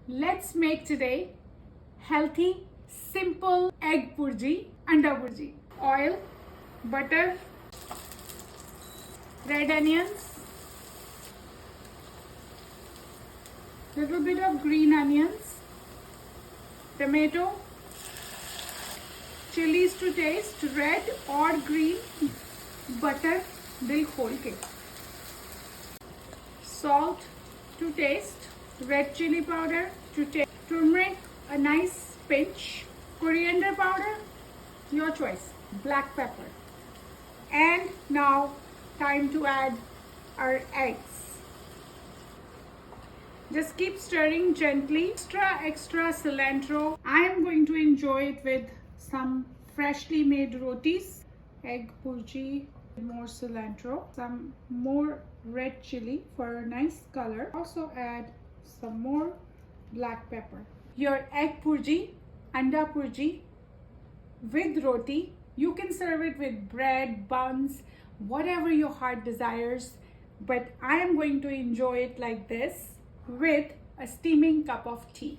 Let's make today healthy, simple egg Bhurji, anda Bhurji. Oil, butter, red onions, little bit of green onions, tomato, chilies to taste, red or green, butter dil khol ke, salt to taste, red chili powder to taste, turmeric a nice pinch, coriander powder your choice, black pepper, and now time to add our eggs. Just keep stirring gently. Extra cilantro. I am going to enjoy it with some freshly made rotis, egg Bhurji, more cilantro, some more red chili for a nice color. Also add some more black pepper. Your egg Bhurji, anda Bhurji with roti. You can serve it with bread, buns, whatever your heart desires. But I am going to enjoy it like this with a steaming cup of tea.